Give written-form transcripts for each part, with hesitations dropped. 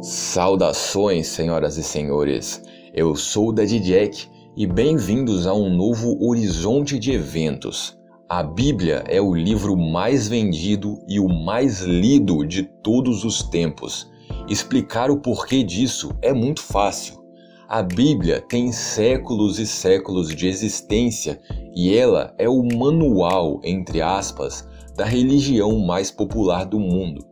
Saudações, senhoras e senhores, eu sou o Daddy Jack e bem-vindos a um novo horizonte de eventos. A Bíblia é o livro mais vendido e o mais lido de todos os tempos. Explicar o porquê disso é muito fácil. A Bíblia tem séculos e séculos de existência e ela é o manual, entre aspas, da religião mais popular do mundo.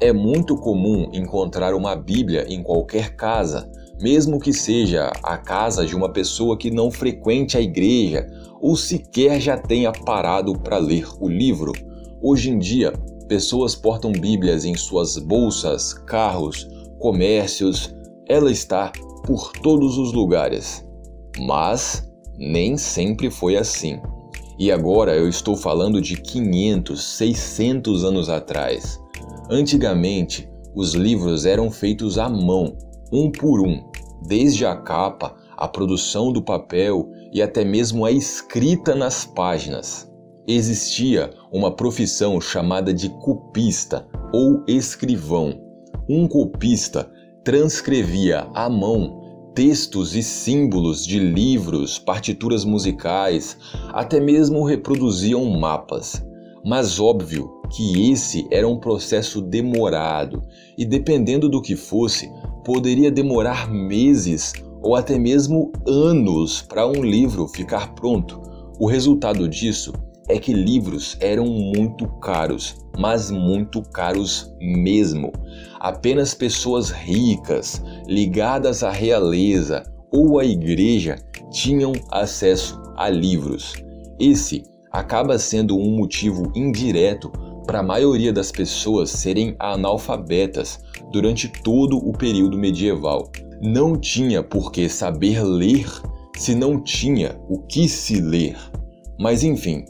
É muito comum encontrar uma Bíblia em qualquer casa, mesmo que seja a casa de uma pessoa que não frequente a igreja ou sequer já tenha parado para ler o livro. Hoje em dia, pessoas portam Bíblias em suas bolsas, carros, comércios. Ela está por todos os lugares. Mas nem sempre foi assim. E agora eu estou falando de 500, 600 anos atrás. Antigamente, os livros eram feitos à mão, um por um, desde a capa, a produção do papel e até mesmo a escrita nas páginas. Existia uma profissão chamada de copista ou escrivão. Um copista transcrevia à mão textos e símbolos de livros, partituras musicais, até mesmo reproduziam mapas. Mas óbvio que esse era um processo demorado e, dependendo do que fosse, poderia demorar meses ou até mesmo anos para um livro ficar pronto. O resultado disso é que livros eram muito caros, mas muito caros mesmo. Apenas pessoas ricas, ligadas à realeza ou à igreja, tinham acesso a livros. Esse acaba sendo um motivo indireto para a maioria das pessoas serem analfabetas durante todo o período medieval. Não tinha por que saber ler se não tinha o que se ler. Mas enfim,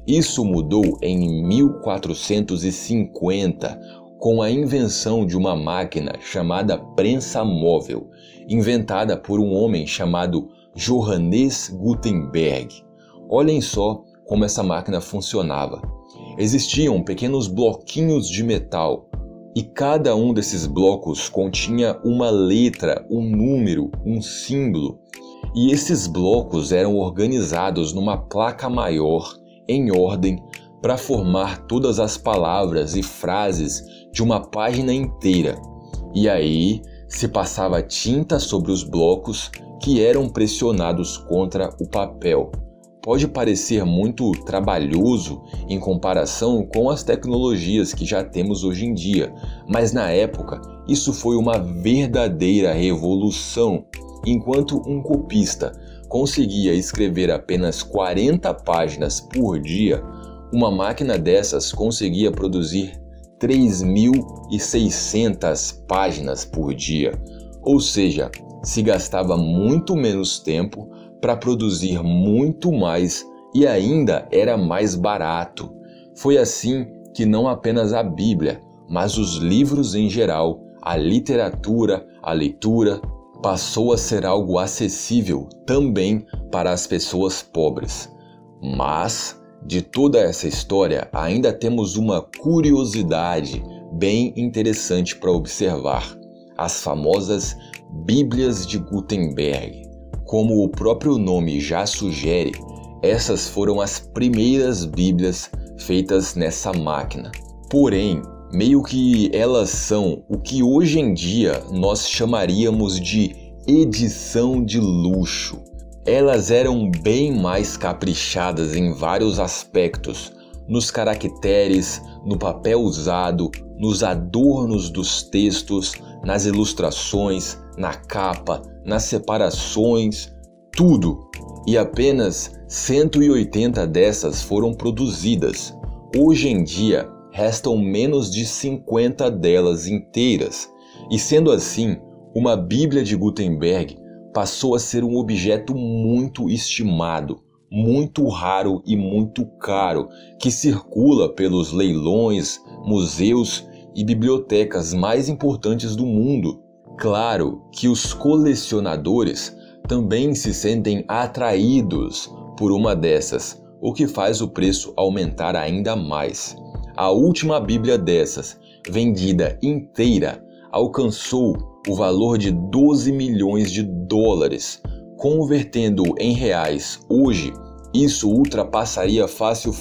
isso mudou em 1450 com a invenção de uma máquina chamada prensa móvel, inventada por um homem chamado Johannes Gutenberg. Olhem só como essa máquina funcionava. Existiam pequenos bloquinhos de metal e cada um desses blocos continha uma letra, um número, um símbolo. E esses blocos eram organizados numa placa maior, em ordem, para formar todas as palavras e frases de uma página inteira. E aí se passava tinta sobre os blocos que eram pressionados contra o papel. Pode parecer muito trabalhoso em comparação com as tecnologias que já temos hoje em dia, mas na época isso foi uma verdadeira revolução. Enquanto um copista conseguia escrever apenas 40 páginas por dia, uma máquina dessas conseguia produzir 3.600 páginas por dia. Ou seja, se gastava muito menos tempo para produzir muito mais e ainda era mais barato. Foi assim que não apenas a Bíblia, mas os livros em geral, a literatura, a leitura, passou a ser algo acessível também para as pessoas pobres. Mas, de toda essa história, ainda temos uma curiosidade bem interessante para observar: as famosas Bíblias de Gutenberg. Como o próprio nome já sugere, essas foram as primeiras Bíblias feitas nessa máquina. Porém, meio que elas são o que hoje em dia nós chamaríamos de edição de luxo. Elas eram bem mais caprichadas em vários aspectos, nos caracteres, no papel usado, nos adornos dos textos, nas ilustrações, na capa, nas separações, tudo. E apenas 180 dessas foram produzidas. Hoje em dia, restam menos de 50 delas inteiras. E sendo assim, uma Bíblia de Gutenberg passou a ser um objeto muito estimado, muito raro e muito caro, que circula pelos leilões, museus e bibliotecas mais importantes do mundo. Claro que os colecionadores também se sentem atraídos por uma dessas, o que faz o preço aumentar ainda mais. A última Bíblia dessas, vendida inteira, alcançou o valor de 12 milhões de dólares. Convertendo em reais hoje, isso ultrapassaria fácil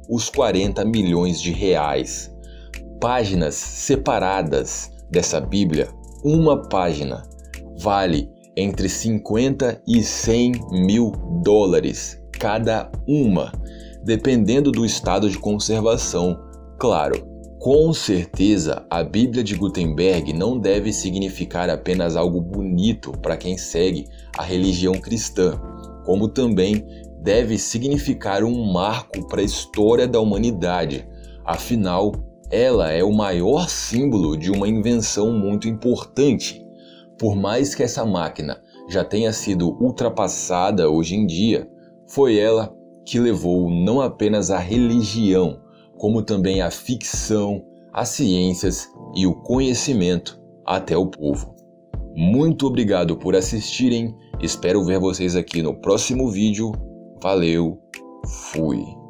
os 40 milhões de reais. Páginas separadas dessa Bíblia, uma página vale entre 50 e 100 mil dólares cada uma, dependendo do estado de conservação, claro. Com certeza, a Bíblia de Gutenberg não deve significar apenas algo bonito para quem segue a religião cristã, como também deve significar um marco para a história da humanidade. Afinal, ela é o maior símbolo de uma invenção muito importante. Por mais que essa máquina já tenha sido ultrapassada hoje em dia, foi ela que levou não apenas a religião, como também a ficção, as ciências e o conhecimento até o povo. Muito obrigado por assistirem, espero ver vocês aqui no próximo vídeo. Valeu, fui!